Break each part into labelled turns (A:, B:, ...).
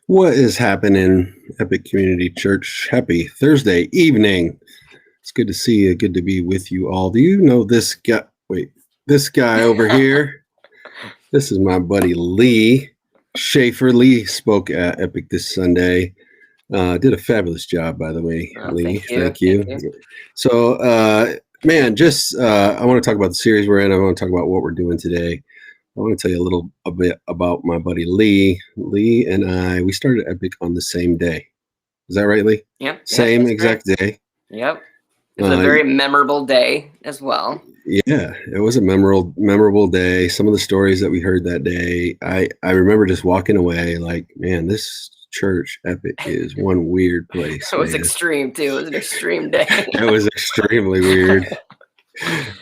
A: What is happening, Epic Community Church? Happy Thursday evening. It's good to see you. Good to be with you all. Do you know this guy? Wait, this guy over here? This is my buddy Lee Schaefer. Lee spoke at Epic this Sunday. Did a fabulous job, by the way, Lee. Thank you. So, man, I want to talk about the series we're in. I want to talk about what we're doing today. I want to tell you a bit about my buddy Lee. Lee and we started Epic on the same day. Is that right, Lee?
B: Yep.
A: Same exact day.
B: Yep. It was a very memorable day as well.
A: Yeah, it was a memorable day. Some of the stories that we heard that day, I remember just walking away like, man, this church Epic is one weird place.
B: It was extreme too. It was an extreme day.
A: It was extremely weird.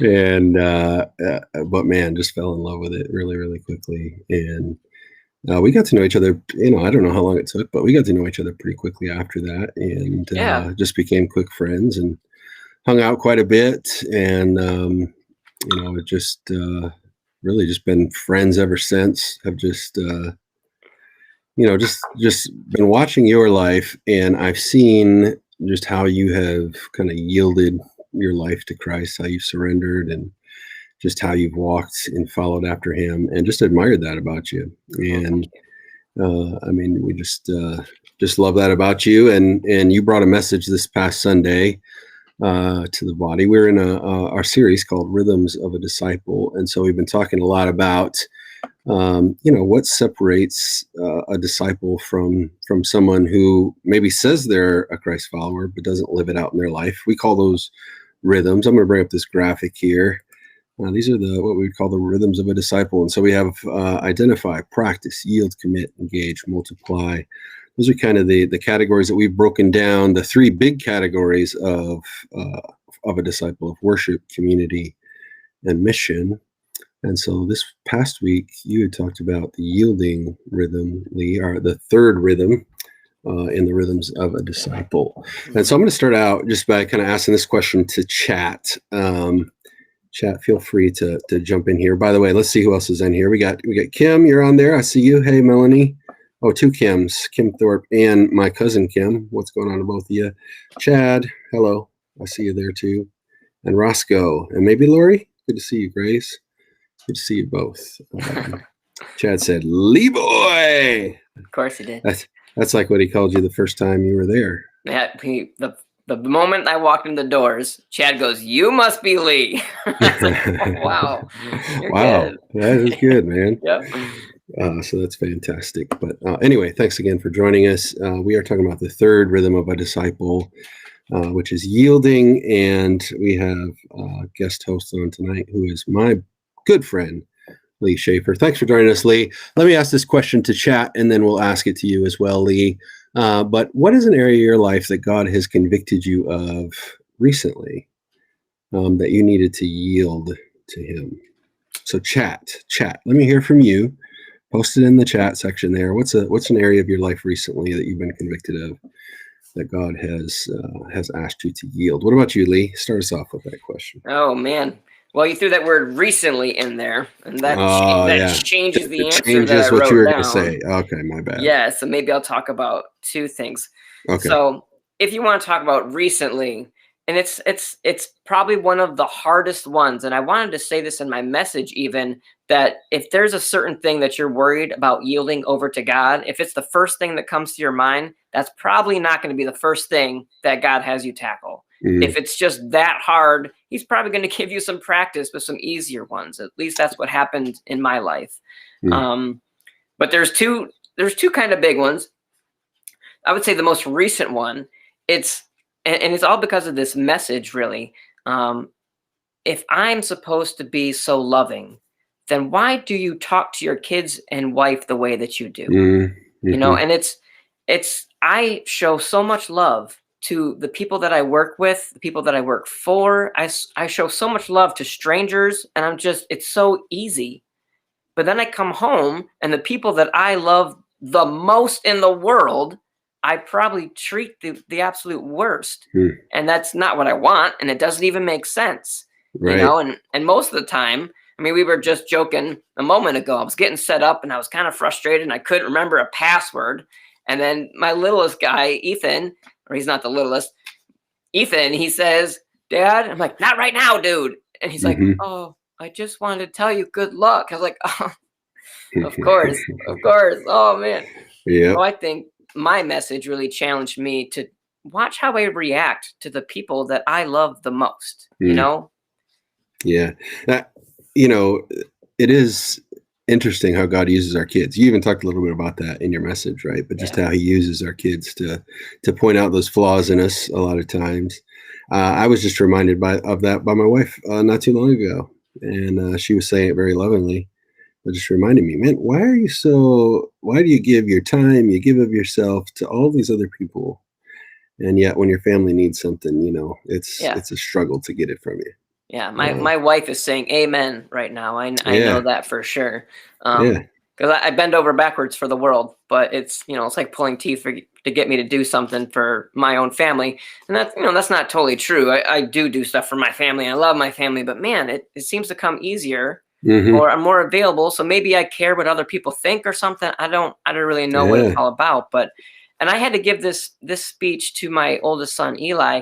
A: And but man, just fell in love with it really, really quickly. And we got to know each other. I don't know how long it took, but we got to know each other pretty quickly after that, and just became quick friends and hung out quite a bit. And it just really just been friends ever since. I've just just been watching your life, and I've seen just how you have kind of yielded your life to Christ, how you've surrendered, and just how you've walked and followed after him, and just admired that about you. And we just love that about you. And you brought a message this past Sunday to the body. We're in our series called Rhythms of a Disciple, and so we've been talking a lot about what separates a disciple from someone who maybe says they're a Christ follower but doesn't live it out in their life. We call those rhythms. I'm going to bring up this graphic here. These are what we would call the rhythms of a disciple. And so we have identify, practice, yield, commit, engage, multiply. Those are kind of the categories that we've broken down, the three big categories of a disciple: of worship, community, and mission. And so this past week, you had talked about the yielding rhythm, Lee, or the third rhythm in the rhythms of a disciple. And so I'm going to start out just by kind of asking this question to chat. Chat, feel free to jump in here. By the way, let's see who else is in here. We got Kim, you're on there. I see you. Hey, Melanie. Oh, two Kims, Kim Thorpe and my cousin Kim. What's going on to both of you? Chad, hello. I see you there too. And Roscoe, and maybe Lori. Good to see you, Grace. Good to see you both. Chad said, Lee boy.
B: course he did.
A: That's like what he called you the first time you were there.
B: Yeah, the moment I walked in the doors, Chad goes, "You must be Lee." I was like, oh, wow, you're
A: Wow,
B: good.
A: that is good, man.
B: Yep.
A: So that's fantastic. But anyway, thanks again for joining us. We are talking about the third rhythm of a disciple, which is yielding. And we have a guest host on tonight who is my good friend, Lee Schaefer. Thanks for joining us, Lee. Let me ask this question to chat, and then we'll ask it to you as well, Lee. But what is an area of your life that God has convicted you of recently that you needed to yield to him? So chat. Let me hear from you. Post it in the chat section there. What's an area of your life recently that you've been convicted of that God has asked you to yield? What about you, Lee? Start us off with that question.
B: Oh man. Well, you threw that word recently in there, and that changes the answer
A: changes
B: that I
A: what
B: wrote
A: you were
B: down.
A: going to say. Okay, my bad.
B: Yeah, so maybe I'll talk about two things.
A: Okay.
B: So if you want to talk about recently, and it's probably one of the hardest ones, and I wanted to say this in my message even, that if there's a certain thing that you're worried about yielding over to God, if it's the first thing that comes to your mind, that's probably not going to be the first thing that God has you tackle. If it's just that hard, he's probably going to give you some practice with some easier ones. At least that's what happened in my life. But there's two kind of big ones. I would say the most recent one, it's all because of this message, really. If I'm supposed to be so loving, then why do you talk to your kids and wife the way that you do? You know, and I show so much love to the people that I work with, the people that I work for. I show so much love to strangers, and it's so easy. But then I come home, and the people that I love the most in the world, I probably treat the absolute worst. And that's not what I want, and it doesn't even make sense.
A: Right.
B: You know, and most of the time, I mean, we were just joking a moment ago. I was getting set up, and I was kind of frustrated, and I couldn't remember a password. And then my littlest guy, Ethan, or he's not the littlest, Ethan, he says, "Dad," I'm like, "Not right now, dude." And he's like, "Oh, I just wanted to tell you good luck." I was like, "Oh, of course. Oh, man."
A: Yeah.
B: So I think my message really challenged me to watch how I react to the people that I love the most, you know?
A: Yeah. It is interesting how God uses our kids. You even talked a little bit about that in your message, right? But just how he uses our kids to point out those flaws in us a lot of times. I was just reminded of that by my wife not too long ago. And she was saying it very lovingly. It just reminded me, man, why do you give your time, you give of yourself to all these other people? And yet when your family needs something, it's a struggle to get it from you.
B: Yeah, my wife is saying amen right now. I know that for sure. Because I bend over backwards for the world, but it's like pulling teeth to get me to do something for my own family. And that's not totally true. I do stuff for my family. I love my family, but man, it seems to come easier or I'm more available. So maybe I care what other people think or something. I don't really know what it's all about, and I had to give this speech to my oldest son, Eli,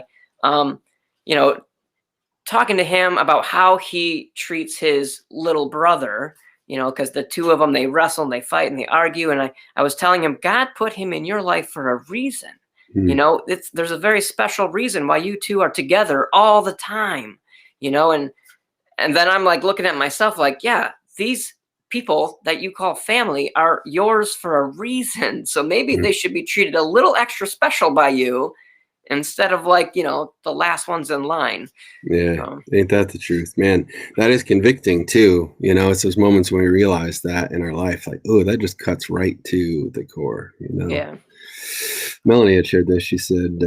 B: talking to him about how he treats his little brother, because the two of them, they wrestle and they fight and they argue. And I was telling him, God put him in your life for a reason. There's a very special reason why you two are together all the time, and then I'm like looking at myself like, yeah, these people that you call family are yours for a reason. So maybe they should be treated a little extra special by you, instead of like, the last ones in line.
A: Yeah. Ain't that the truth, man? That is convicting too. It's those moments when we realize that in our life, like, oh, that just cuts right to the core,
B: Yeah.
A: Melanie had shared this. She said,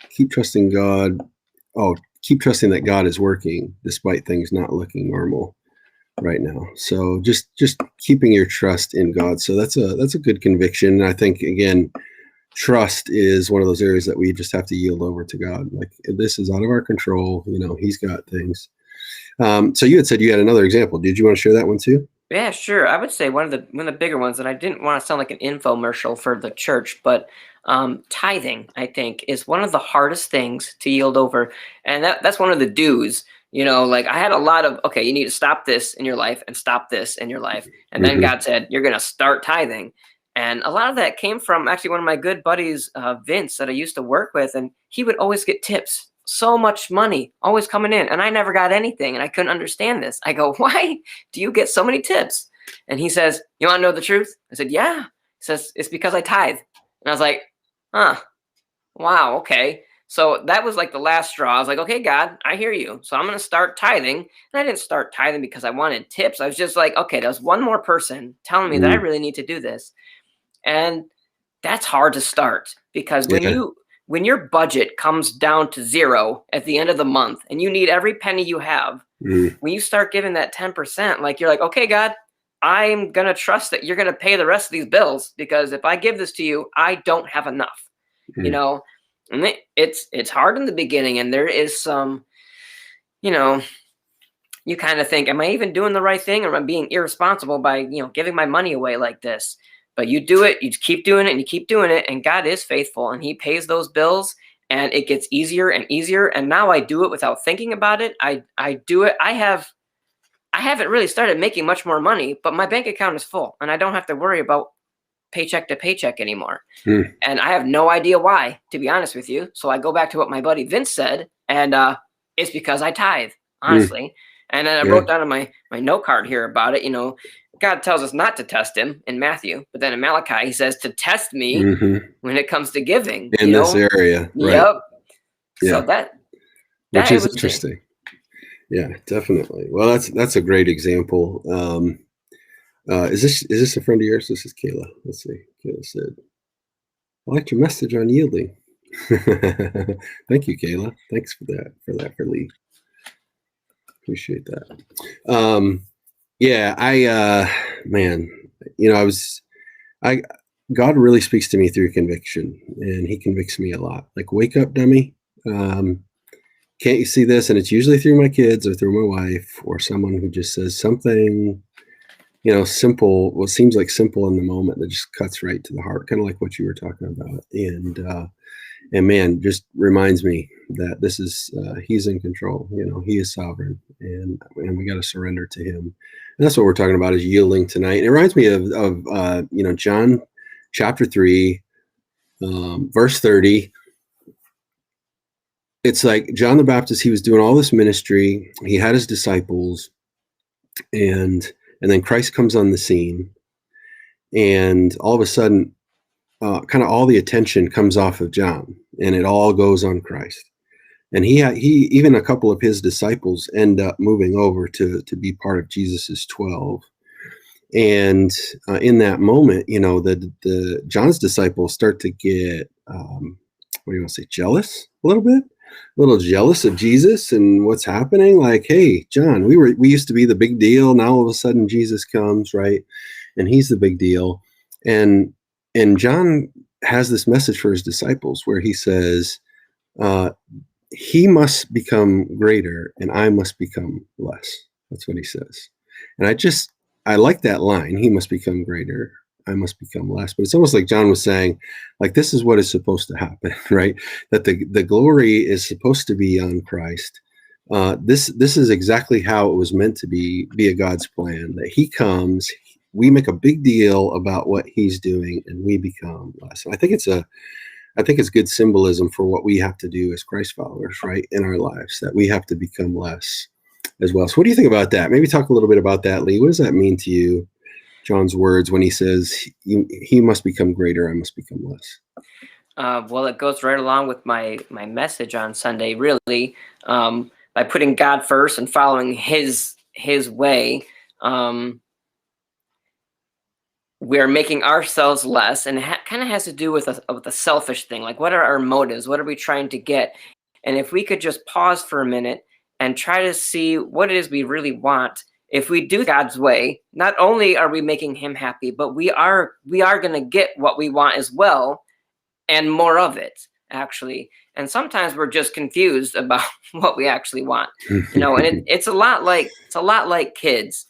A: keep trusting God. Oh, keep trusting that God is working despite things not looking normal right now. So just keeping your trust in God. So that's a good conviction. And I think, again, trust is one of those areas that we just have to yield over to God. Like, this is out of our control. He's got things. So you had said you had another example. Did you want to share that one too?
B: Yeah, sure. I would say one of the bigger ones, and I didn't want to sound like an infomercial for the church, but tithing, I think, is one of the hardest things to yield over. And that's one of the do's. Like I had a lot of, okay, you need to stop this in your life and stop this in your life. And then God said, you're going to start tithing. And a lot of that came from actually one of my good buddies, Vince, that I used to work with. And he would always get tips, so much money always coming in. And I never got anything. And I couldn't understand this. I go, why do you get so many tips? And he says, you want to know the truth? I said, yeah. He says, it's because I tithe. And I was like, huh, wow, okay. So that was like the last straw. I was like, okay, God, I hear you. So I'm going to start tithing. And I didn't start tithing because I wanted tips. I was just like, okay, there's one more person telling me that I really need to do this. And that's hard to start, because when your budget comes down to zero at the end of the month and you need every penny you have, when you start giving that 10%, like you're like, okay, God, I'm going to trust that you're going to pay the rest of these bills, because if I give this to you, I don't have enough, you know. And it's hard in the beginning, and there is some, you know, you kind of think, am I even doing the right thing, or am I being irresponsible by, you know, giving my money away like this? But you do it, you keep doing it, and you keep doing it, and God is faithful, and he pays those bills, and it gets easier and easier. And now I do it without thinking about it. I do it. I haven't really started making much more money, but my bank account is full, and I don't have to worry about paycheck to paycheck anymore. And I have no idea why, to be honest with you. So I go back to what my buddy Vince said, and it's because I tithe, honestly. And then I wrote down on my note card here about it. You know, God tells us not to test him in Matthew, but then in Malachi, he says to test me when it comes to giving.
A: In this area. Right.
B: Yep.
A: Yeah.
B: So that
A: Which is interesting. Yeah, definitely. Well, that's a great example. Is this a friend of yours? This is Kayla. Let's see. Kayla said, I liked your message on yielding. Thank you, Kayla. Thanks for Lee. Appreciate that. Man, you know, God really speaks to me through conviction, and he convicts me a lot. Like, wake up, dummy. Can't you see this? And it's usually through my kids or through my wife or someone who just says something, you know, simple, what seems like simple in the moment, that just cuts right to the heart, kind of like what you were talking about. And man, just reminds me that this is, he's in control, you know, he is sovereign, and we got to surrender to him. And that's what we're talking about, is yielding tonight. And it reminds me of you know, John chapter 3, verse 30. It's like John the Baptist, he was doing all this ministry. He had his disciples, and then Christ comes on the scene, and all of a sudden, kind of all the attention comes off of John, and it all goes on Christ. And he even a couple of his disciples end up moving over to be part of Jesus's 12. And in that moment, you know, the John's disciples start to get what do you want to say, jealous a little bit. A little jealous of Jesus and what's happening. Like, hey, John, we used to be the big deal. Now all of a sudden Jesus comes, right? And he's the big deal. And John has this message for his disciples where he says, he must become greater and I must become less. That's what he says. And I like that line. He must become greater, I must become less. But it's almost like John was saying, like, this is what is supposed to happen, right? That the glory is supposed to be on Christ. This is exactly how it was meant to be a God's plan, that he comes, we make a big deal about what he's doing, and we become less. And I think it's good symbolism for what we have to do as Christ followers, right, in our lives, that we have to become less as well. So what do you think about that? Maybe talk a little bit about that, Lee. What does that mean to you, John's words, when he says he must become greater, I must become less?
B: Well, it goes right along with my message on Sunday, really, by putting God first and following his way. We're making ourselves less, and it kind of has to do with a selfish thing. Like, what are our motives? What are we trying to get? And if we could just pause for a minute and try to see what it is we really want. If we do God's way, not only are we making him happy, but we are going to get what we want as well, and more of it, actually. And sometimes we're just confused about what we actually want, you know. And it's a lot like kids.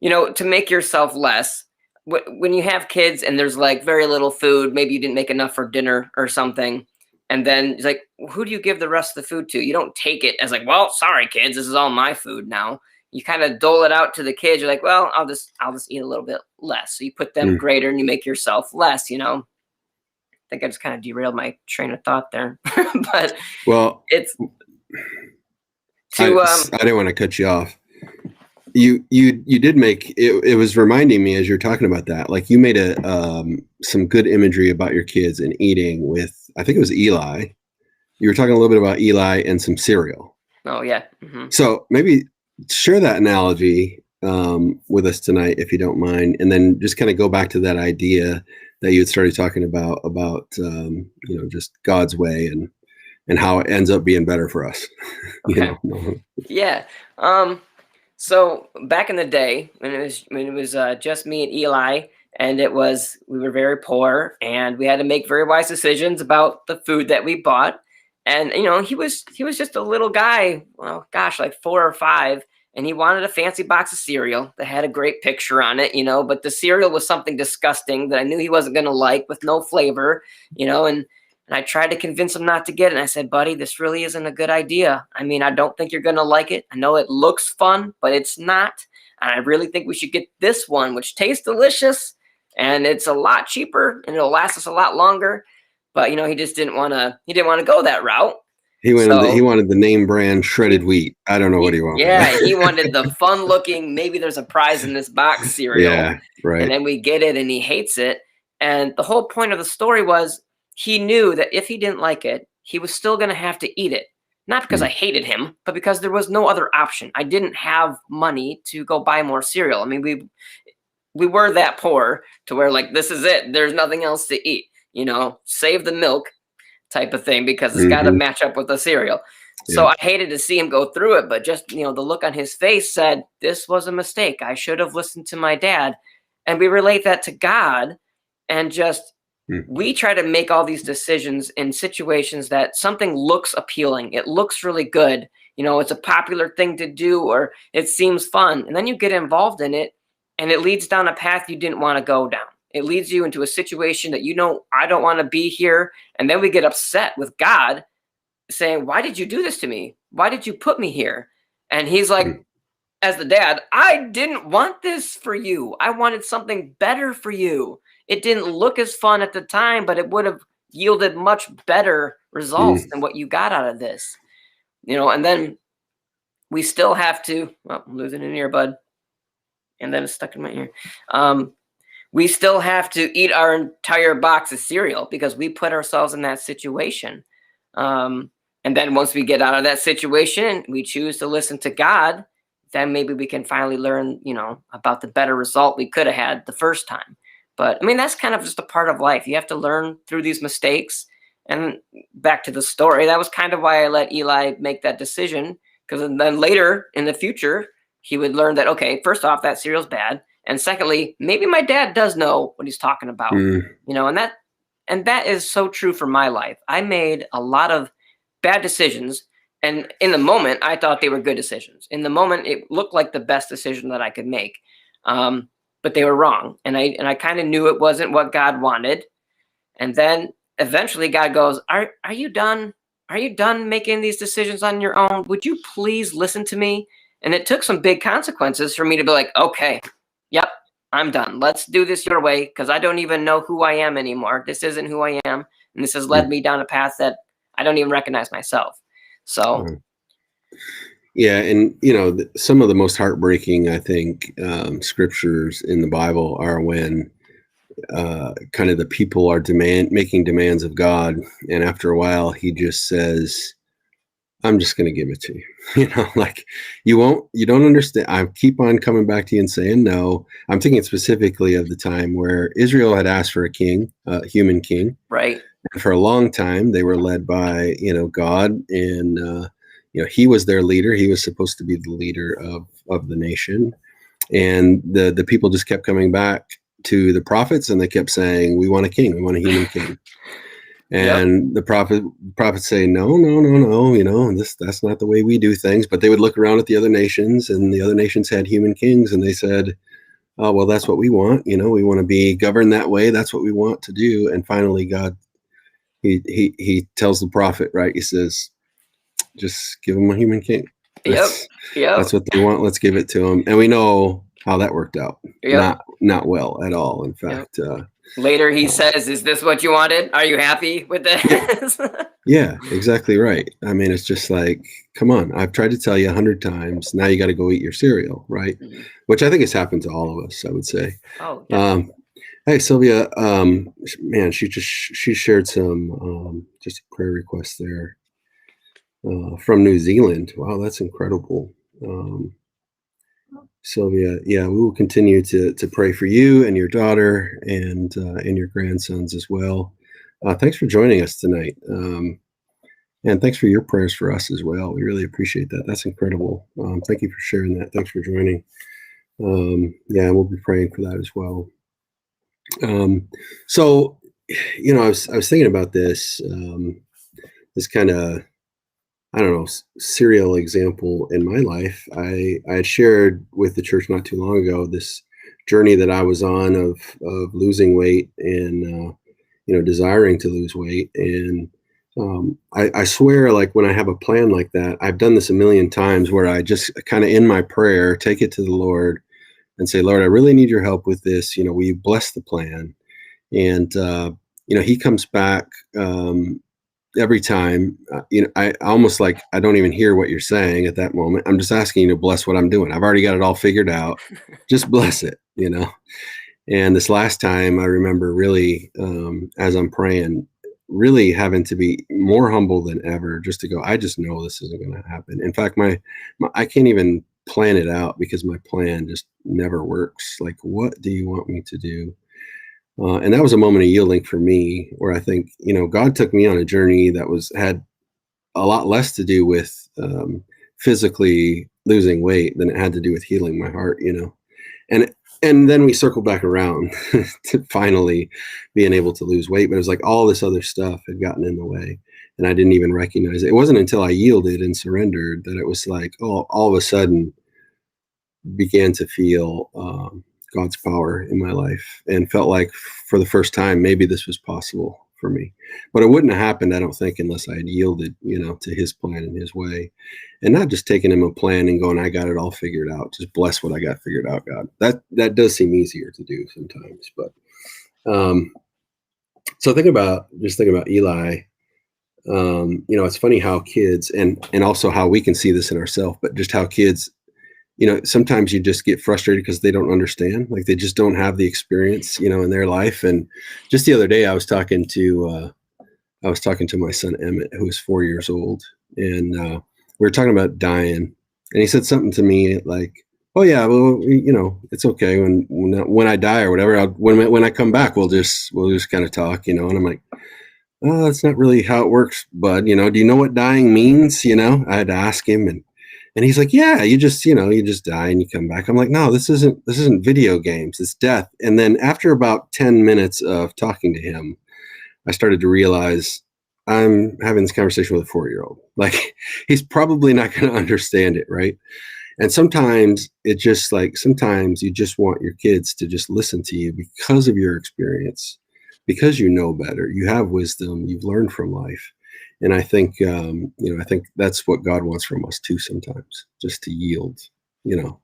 B: You know, to make yourself less, when you have kids and there's like very little food, maybe you didn't make enough for dinner or something, and then it's like, who do you give the rest of the food to? You don't take it as like, well, sorry, kids, this is all my food now. you kind of dole it out to the kids. You're like, well, I'll just eat a little bit less. So you put them
A: Mm.
B: greater and you make yourself less, you know. I think I just kind of derailed my train of thought there. But
A: Well,
B: it's
A: I
B: to
A: I didn't want to cut you off. You did make it. It was reminding me as you're talking about that, like you made some good imagery about your kids and eating with, I think it was Eli. You were talking a little bit about Eli and some cereal.
B: oh yeah.
A: So maybe share that analogy with us tonight, if you don't mind, and then just kind of go back to that idea that you had started talking about just God's way and how it ends up being better for us.
B: Okay. Yeah. So back in the day when it was just me and Eli, and we were very poor, and we had to make very wise decisions about the food that we bought. And you know, he was just a little guy, well, gosh, like 4 or 5, and he wanted a fancy box of cereal that had a great picture on it, you know, but the cereal was something disgusting that I knew he wasn't going to like, with no flavor, you know. And I tried to convince him not to get it. And I said, buddy, this really isn't a good idea. I mean, I don't think you're going to like it. I know it looks fun, but it's not. And I really think we should get this one, which tastes delicious, and it's a lot cheaper, and it'll last us a lot longer. But, you know, he didn't want to go that route.
A: He wanted the name brand shredded wheat. I don't know what he wanted.
B: Yeah, he wanted the fun looking, maybe there's a prize in this box cereal.
A: Yeah, right.
B: And then we get it and he hates it. And the whole point of the story was, he knew that if he didn't like it, he was still going to have to eat it. Not because I hated him, but because there was no other option. I didn't have money to go buy more cereal. I mean, we were that poor to where, like, this is it. There's nothing else to eat. You know, save the milk type of thing, because it's got to match up with the cereal. Yeah. So I hated to see him go through it, but just, you know, the look on his face said, this was a mistake. I should have listened to my dad. And we relate that to God, and just, we try to make all these decisions in situations that something looks appealing. It looks really good. You know, it's a popular thing to do, or it seems fun. And then you get involved in it, and it leads down a path you didn't want to go down. It leads you into a situation that, you know, I don't want to be here. And then we get upset with God, saying, why did you do this to me? Why did you put me here? And he's like, as the dad, I didn't want this for you. I wanted something better for you. It didn't look as fun at the time, but it would have yielded much better results than what you got out of this. You know, and then we still have to, well, I'm losing an earbud, and then it's stuck in my ear. We still have to eat our entire box of cereal because we put ourselves in that situation. And then once we get out of that situation, we choose to listen to God, then maybe we can finally learn, you know, about the better result we could have had the first time. But I mean, that's kind of just a part of life. You have to learn through these mistakes. And back to the story, that was kind of why I let Eli make that decision, because then later in the future, he would learn that, okay, first off, that cereal's bad. And secondly, maybe my dad does know what he's talking about, you know, and that is so true for my life. I made a lot of bad decisions, and in the moment, I thought they were good decisions. In the moment, it looked like the best decision that I could make. But they were wrong. And I kind of knew it wasn't what God wanted. And then eventually God goes, are you done? Are you done making these decisions on your own? Would you please listen to me? And it took some big consequences for me to be like, okay, yep, I'm done. Let's do this your way, because I don't even know who I am anymore. This isn't who I am. And this has led me down a path that I don't even recognize myself. So
A: yeah, and you know, some of the most heartbreaking, I think, scriptures in the Bible are when kind of the people are making demands of God, and after a while, He just says, "I'm just going to give it to you." You know, like you don't understand. I keep on coming back to you and saying no. I'm thinking specifically of the time where Israel had asked for a king, a human king,
B: right?
A: And for a long time, they were led by, you know, God, and you know, He was their leader. He was supposed to be the leader of the nation, and the people just kept coming back to the prophets, and they kept saying, "We want a king. We want a human king." And the prophets say, "No, you know, that's not the way we do things." But they would look around at the other nations, and the other nations had human kings, and they said, "Oh, well, that's what we want. You know, we want to be governed that way. That's what we want to do." And finally, God, he tells the prophet, right? He says, "Just give him a human king."
B: Yep.
A: That's
B: Yep.
A: that's what they want. Let's give it to them. And we know how that worked out.
B: Yep.
A: Not well at all. In
B: Yep.
A: fact,
B: Later he says, "Is this what you wanted? Are you happy with
A: yeah,
B: this?"
A: yeah, exactly right. I mean, it's just like, come on, I've tried to tell you 100 times. Now you got to go eat your cereal, right?
B: Mhm.
A: Which I think has happened to all of us, I would say.
B: Oh, definitely.
A: Hey, Sylvia, man, she shared some just a prayer request there from New Zealand. Wow, that's incredible. Sylvia, yeah, we will continue to pray for you and your daughter and your grandsons as well. Thanks for joining us tonight, and thanks for your prayers for us as well. We really appreciate that. That's incredible. Thank you for sharing that. Thanks for joining. Yeah, we'll be praying for that as well. Um, so, I was thinking about this this kind of, I don't know, serial example in my life. I had shared with the church not too long ago this journey that I was on of losing weight and desiring to lose weight. And I swear, like when I have a plan like that, I've done this a million times where I just kind of in my prayer take it to the Lord and say, Lord, I really need your help with this. Will you bless the plan? And he comes back every time. I almost like I don't even hear what you're saying at that moment. I'm just asking you to bless what I'm doing. I've already got it all figured out. Just bless it. And this last time, I remember really, as I'm praying, really having to be more humble than ever, just to go, I just know this isn't going to happen. In fact, my I can't even plan it out because my plan just never works. Like, what do you want me to do? And that was a moment of yielding for me, where I think, God took me on a journey that had a lot less to do with physically losing weight than it had to do with healing my heart. And then we circled back around to finally being able to lose weight, but it was like all this other stuff had gotten in the way, and I didn't even recognize it. It wasn't until I yielded and surrendered that it was like, oh, all of a sudden began to feel God's power in my life, and felt like for the first time, maybe this was possible for me. But it wouldn't have happened, I don't think, unless I had yielded, to his plan and his way, and not just taking him a plan and going, I got it all figured out. Just bless what I got figured out, God. That does seem easier to do sometimes. But so think about Eli. It's funny how kids, and also how we can see this in ourselves, but just how kids, sometimes you just get frustrated because they don't understand, like they just don't have the experience, in their life. And just the other day, I was talking to my son Emmett, who is 4 years old, and we were talking about dying, and he said something to me like, "Oh yeah, well, it's okay when I die or whatever. When I come back, we'll just kind of talk, And I'm like, oh, that's not really how it works, bud. Do you know what dying means? I had to ask him, and he's like, yeah, you just die and you come back. I'm like, no, this isn't video games. It's death. And then after about 10 minutes of talking to him, I started to realize I'm having this conversation with a 4-year-old. Like, he's probably not going to understand it, right? And sometimes sometimes you just want your kids to just listen to you because of your experience, because you know better, you have wisdom, you've learned from life. And I think, I think that's what God wants from us too sometimes, just to yield,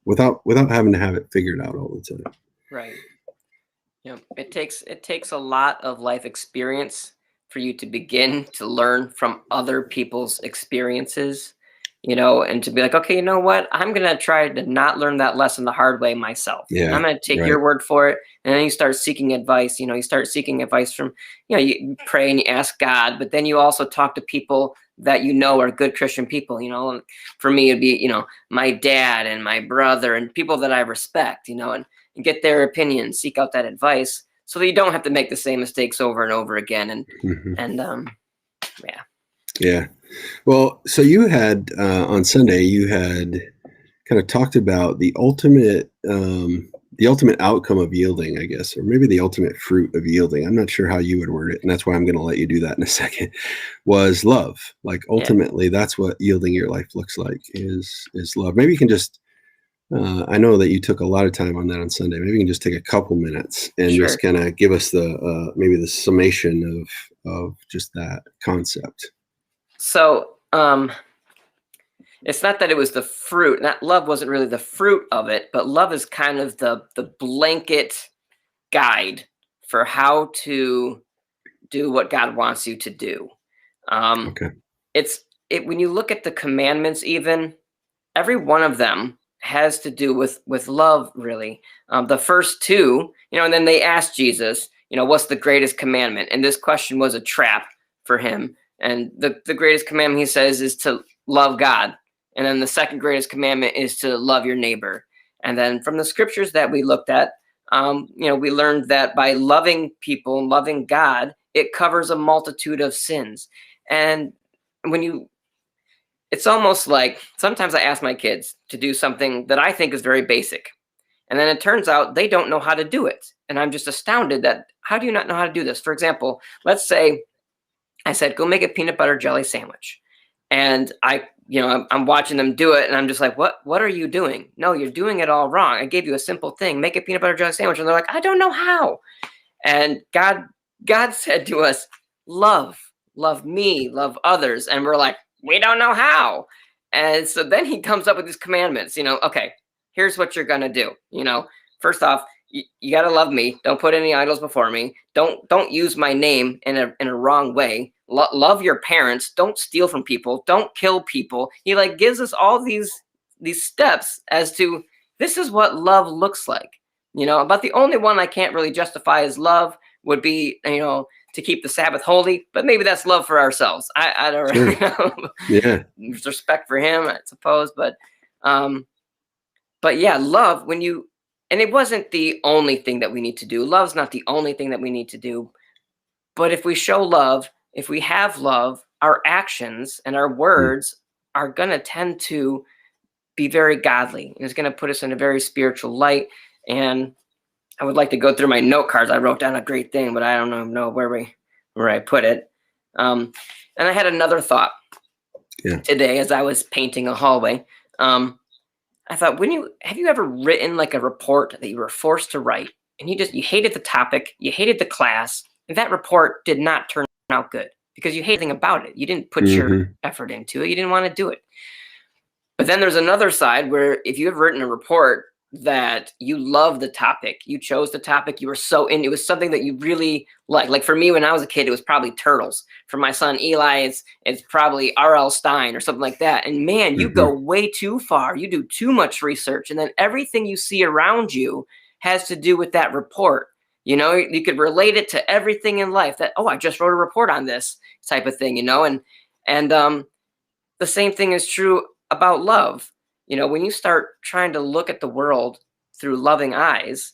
A: without having to have it figured out all the time.
B: Right. It takes a lot of life experience for you to begin to learn from other people's experiences, and to be like, okay, you know what? I'm going to try to not learn that lesson the hard way myself. And I'm
A: Yeah,
B: going to take
A: right.
B: your word for it. And then you start seeking advice, you start seeking advice from, you pray and you ask God, but then you also talk to people that are good Christian people, and for me, it'd be, my dad and my brother and people that I respect, and get their opinion, seek out that advice so that you don't have to make the same mistakes over and over again. Yeah.
A: Yeah. Well, so you had, on Sunday, you had kind of talked about the ultimate outcome of yielding, I guess, or maybe the ultimate fruit of yielding. I'm not sure how you would word it, and that's why I'm going to let you do that in a second. Was love. Like, ultimately, that's what yielding your life looks like, is love. Maybe you can just, I know that you took a lot of time on that on Sunday. Maybe you can just take a couple minutes and
B: Sure.
A: just kind of give us the maybe the summation of just that concept.
B: So, it's not that it was the fruit. Not love wasn't really the fruit of it, but love is kind of the blanket guide for how to do what God wants you to do. Um,
A: Okay.
B: it's it when you look at the commandments, even every one of them has to do with love, really. The first two, and then they asked Jesus, what's the greatest commandment? And this question was a trap for him. And the greatest commandment, he says, is to love God. And then the second greatest commandment is to love your neighbor. And then from the scriptures that we looked at, we learned that by loving people, loving God, it covers a multitude of sins. And when it's almost like sometimes I ask my kids to do something that I think is very basic. And then it turns out they don't know how to do it. And I'm just astounded that how do you not know how to do this? For example, let's say I said, go make a peanut butter jelly sandwich. And I'm watching them do it. And I'm just like, what are you doing? No, you're doing it all wrong. I gave you a simple thing, make a peanut butter jelly sandwich. And they're like, I don't know how. And God said to us, love me, love others. And we're like, we don't know how. And so then he comes up with these commandments, okay, here's what you're going to do. First off, you got to love me. Don't put any idols before me. Don't use my name in a wrong way. Love your parents. Don't steal from people. Don't kill people. He gives us all these steps as to this is what love looks like. About the only one I can't really justify as love would be, to keep the Sabbath holy, but maybe that's love for ourselves. I don't really know.
A: Yeah.
B: There's respect for him, I suppose, but yeah, love and it wasn't the only thing that we need to do. Love's not the only thing that we need to do, but if we show love, if we have love, our actions and our words are going to tend to be very godly. It's going to put us in a very spiritual light. And I would like to go through my note cards. I wrote down a great thing, but I don't know where I put it. And I had another thought today as I was painting a hallway. I thought, have you ever written a report that you were forced to write and you hated the topic, you hated the class, and that report did not turn out good because you hated anything about it. You didn't put your effort into it. You didn't want to do it. But then there's another side where if you have written a report that you love the topic, you chose the topic, you were so in, it was something that you really like. Like for me, when I was a kid, it was probably turtles. For my son Eli, it's probably R.L. Stein or something like that. And man, you go way too far. You do too much research. And then everything you see around you has to do with that report. You could relate it to everything in life that, I just wrote a report on this type of thing, and the same thing is true about love. When you start trying to look at the world through loving eyes,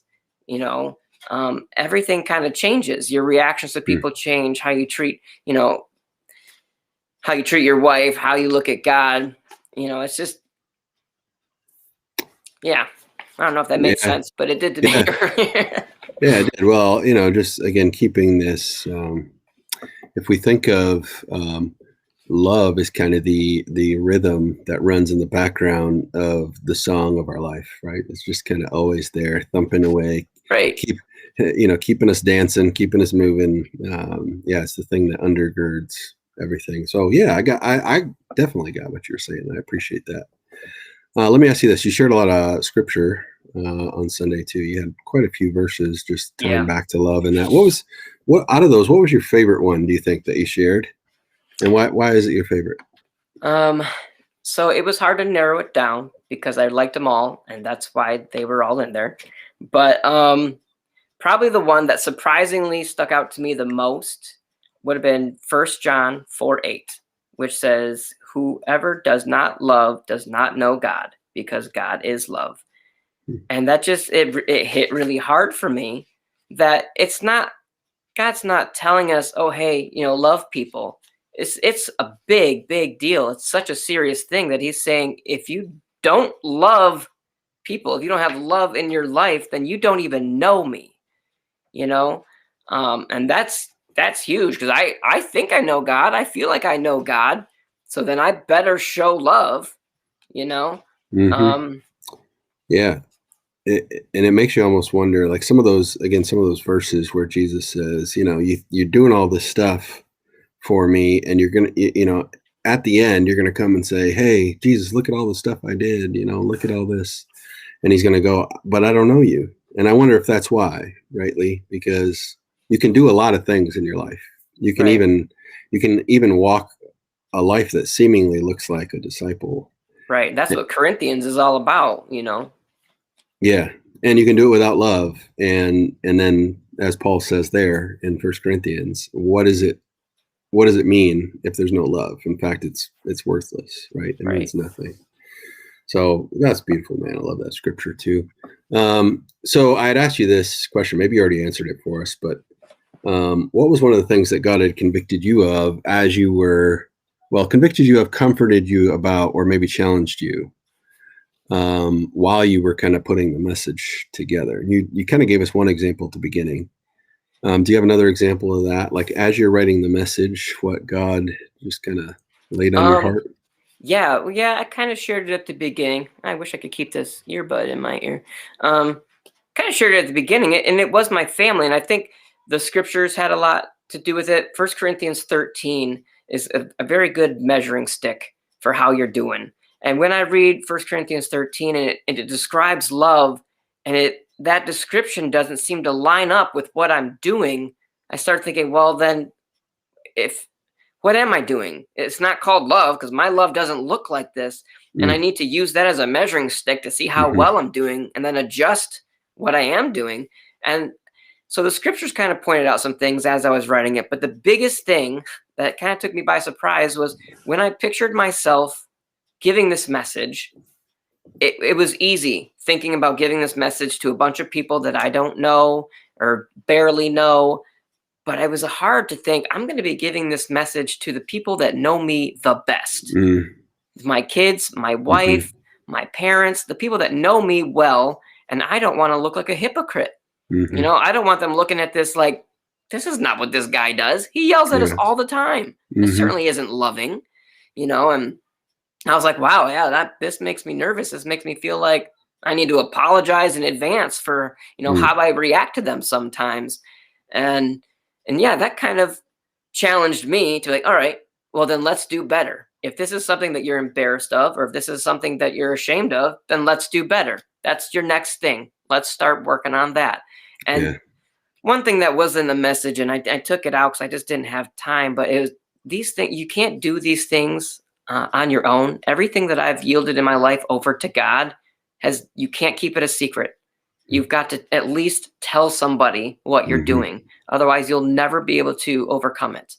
B: everything kind of changes. Your reactions to people change, how you treat your wife, how you look at God. It's just, yeah. I don't know if that makes sense, but it did to me.
A: Yeah, it did. Well, just again, keeping this, if we think of love is kind of the rhythm that runs in the background of the song of our life, right? It's just kind of always there, thumping away,
B: right?
A: Keeping us dancing, keeping us moving. It's the thing that undergirds everything. So yeah, I definitely got what you're saying. I appreciate that. Let me ask you this: you shared a lot of scripture on Sunday too. You had quite a few verses just tying back to love, and that. What out of those? What was your favorite one? Do you think that you shared? And why is it your favorite?
B: So it was hard to narrow it down because I liked them all, and that's why they were all in there. But probably the one that surprisingly stuck out to me the most would have been 1 John 4:8, which says, "Whoever does not love does not know God, because God is love." And that just it hit really hard for me that God's not telling us, "Oh, hey, love people." It's a big deal. It's such a serious thing that he's saying, if you don't love people, if you don't have love in your life, then you don't even know me, and that's huge because I think I know God. I feel like I know God. So then I better show love,
A: Yeah. And it makes you almost wonder, like some of those verses where Jesus says, you're doing all this stuff for me, and you're gonna, at the end, you're going to come and say, "Hey, Jesus, look at all the stuff I did. Look at all this." And he's going to go, "But I don't know you." And I wonder if that's why, right, Lee? Because you can do a lot of things in your life. You can
B: Right.
A: even walk a life that seemingly looks like a disciple.
B: Right. That's what Corinthians is all about,
A: Yeah. And you can do it without love. And then, as Paul says there in First Corinthians, what does it mean if there's no love? In fact, it's worthless, right? It
B: Right.
A: means nothing. So that's beautiful, man. I love that scripture too. So I had asked you this question. Maybe you already answered it for us, but what was one of the things that God had convicted you of as you were, convicted you of, comforted you about, or maybe challenged you while you were kind of putting the message together? You kind of gave us one example at the beginning. Do you have another example of that? Like as you're writing the message, what God just kind of laid on your heart?
B: Yeah, I kind of shared it at the beginning. I wish I could keep this earbud in my ear. Kind of shared it at the beginning, and it was my family, and I think the scriptures had a lot to do with it. 1 Corinthians 13 is a very good measuring stick for how you're doing. And when I read 1 Corinthians 13 and it describes love, and that description doesn't seem to line up with what I'm doing, I start thinking, well, then what am I doing? It's not called love because my love doesn't look like this. And I need to use that as a measuring stick to see how well I'm doing and then adjust what I am doing. And so the scriptures kind of pointed out some things as I was writing it. But the biggest thing that kind of took me by surprise was when I pictured myself giving this message. It was easy thinking about giving this message to a bunch of people that I don't know or barely know. But it was hard to think I'm going to be giving this message to the people that know me the best. My kids, my wife, my parents, the people that know me well. And I don't want to look like a hypocrite. I don't want them looking at this like, this is not what this guy does. He yells at us all the time. This certainly isn't loving, and I was like, wow, yeah, this makes me nervous. This makes me feel like I need to apologize in advance for, how I react to them sometimes. And yeah, that kind of challenged me to like, all right, well, then let's do better. If this is something that you're embarrassed of, or if this is something that you're ashamed of, then let's do better. That's your next thing. Let's start working on that. And one thing that was in the message, and I took it out because I just didn't have time, but it was these things, you can't do these things on your own. Everything that I've yielded in my life over to God you can't keep it a secret. You've got to at least tell somebody what you're doing. Otherwise, you'll never be able to overcome it.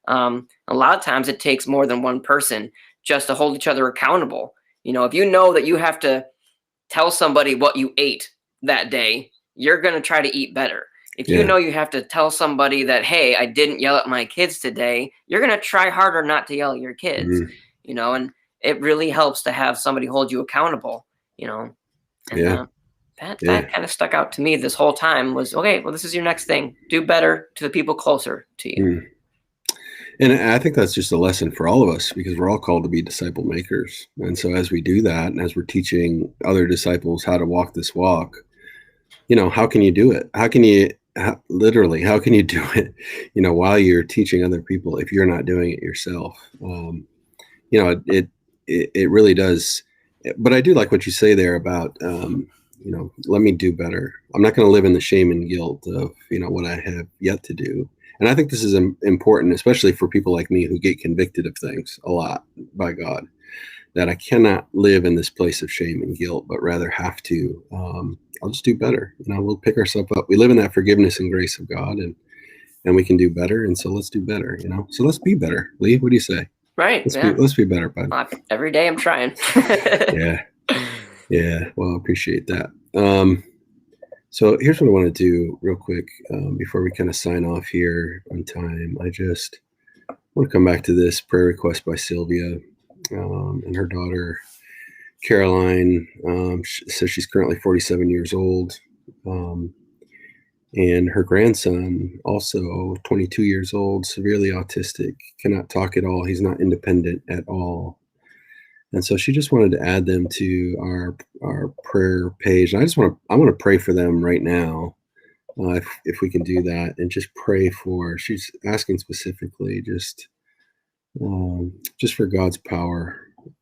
B: A lot of times it takes more than one person just to hold each other accountable. If you know that you have to tell somebody what you ate that day, you're going to try to eat better. If you know you have to tell somebody that, hey, I didn't yell at my kids today, you're going to try harder not to yell at your kids, and it really helps to have somebody hold you accountable, and that kind of stuck out to me this whole time was, okay, well, this is your next thing. Do better to the people closer to you.
A: And I think that's just a lesson for all of us because we're all called to be disciple makers. And so as we do that, and as we're teaching other disciples how to walk this walk, how can you do it? How can you do it, while you're teaching other people if you're not doing it yourself? It really does. But I do like what you say there about, let me do better. I'm not going to live in the shame and guilt of, what I have yet to do. And I think this is important, especially for people like me who get convicted of things a lot by God, that I cannot live in this place of shame and guilt, but rather have to, I'll just do better. We'll pick ourselves up. We live in that forgiveness and grace of God, and we can do better. And so let's do better, so let's be better. Lee, what do you say?
B: Right.
A: Let's be better, bud.
B: Every day I'm trying.
A: Yeah. Well, I appreciate that. So here's what I want to do real quick before we kind of sign off here on time. I just want to come back to this prayer request by Sylvia and her daughter, Caroline. So she's currently 47 years old. And her grandson, also 22 years old, severely autistic, cannot talk at all. He's not independent at all. And so she just wanted to add them to our prayer page. And I want to pray for them right now, if we can do that, and just pray for. She's asking specifically, just just for God's power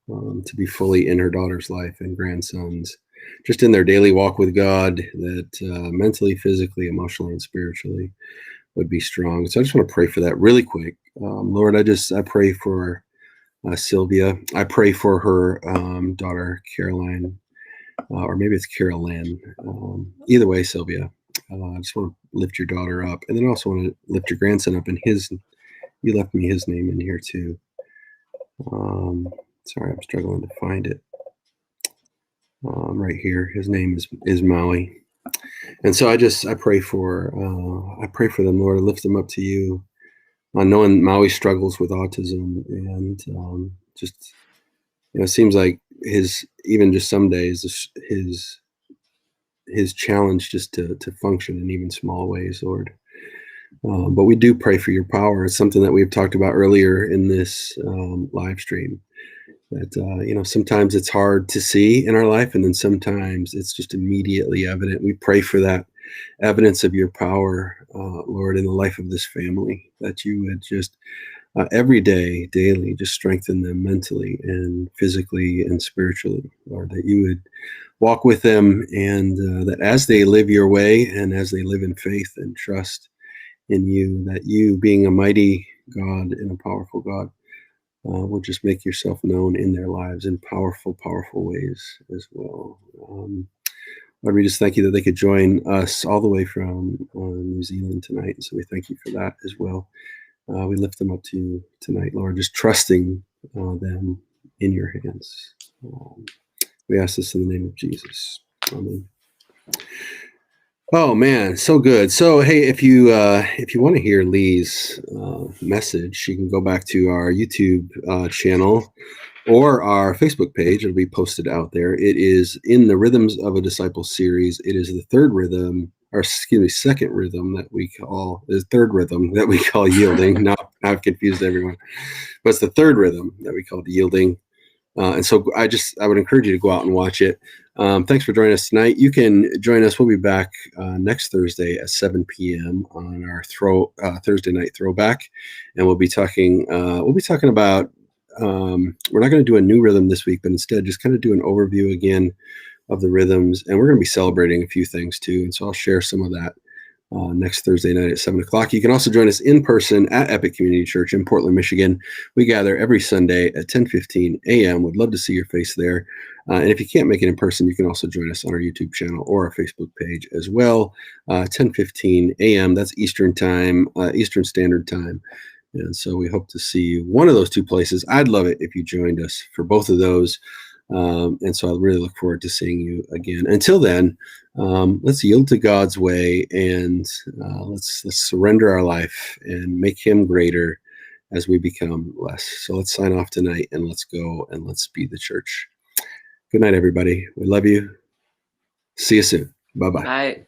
A: to be fully in her daughter's life and grandsons, just in their daily walk with God, that mentally, physically, emotionally, and spiritually would be strong. So I just want to pray for that really quick. Lord, I pray for Sylvia. I pray for her daughter, Caroline, or maybe it's Carolyn. Either way, Sylvia, I just want to lift your daughter up. And then I also want to lift your grandson up. And you left me his name in here too. Sorry, I'm struggling to find it. Right here, his name is Maui. And so I pray for them, Lord. I lift them up to you. Knowing Maui struggles with autism, and just it seems like even just some days his challenge just to function in even small ways, Lord. But we do pray for your power. It's something that we've talked about earlier in this live stream. That sometimes it's hard to see in our life, and then sometimes it's just immediately evident. We pray for that evidence of your power, Lord, in the life of this family, that you would just every day, daily, just strengthen them mentally and physically and spiritually, Lord, that you would walk with them, and that as they live your way and as they live in faith and trust in you, that you, being a mighty God and a powerful God, will just make yourself known in their lives in powerful, powerful ways as well. Lord, we just thank you that they could join us all the way from New Zealand tonight. And so we thank you for that as well. We lift them up to you tonight, Lord, just trusting them in your hands. We ask this in the name of Jesus. Amen. Oh man, so good. So hey, if you want to hear Lee's message, you can go back to our YouTube channel or our Facebook page. It'll be posted out there. It is in the Rhythms of a Disciple series. It is the second rhythm that we call yielding. Now I've confused everyone, but it's the third rhythm that we call yielding. And so I would encourage you to go out and watch it. Thanks for joining us tonight. You can join us. We'll be back next Thursday at 7 p.m. on our Thursday night throwback, and we'll be talking about. We're not going to do a new rhythm this week, but instead just kind of do an overview again of the rhythms, and we're going to be celebrating a few things too. And so I'll share some of that next Thursday night at 7 o'clock. You can also join us in person at Epic Community Church in Portland, Michigan. We gather every Sunday at 10:15 a.m. Would love to see your face there. And if you can't make it in person, you can also join us on our YouTube channel or our Facebook page as well. 10:15 a.m. That's Eastern time, Eastern Standard Time. And so we hope to see you one of those two places. I'd love it if you joined us for both of those. And so I really look forward to seeing you again. Until then, let's yield to God's way, and let's surrender our life and make him greater as we become less. So let's sign off tonight, and let's go and let's be the church. Good night, everybody. We love you. See you soon. Bye-bye.
B: Bye.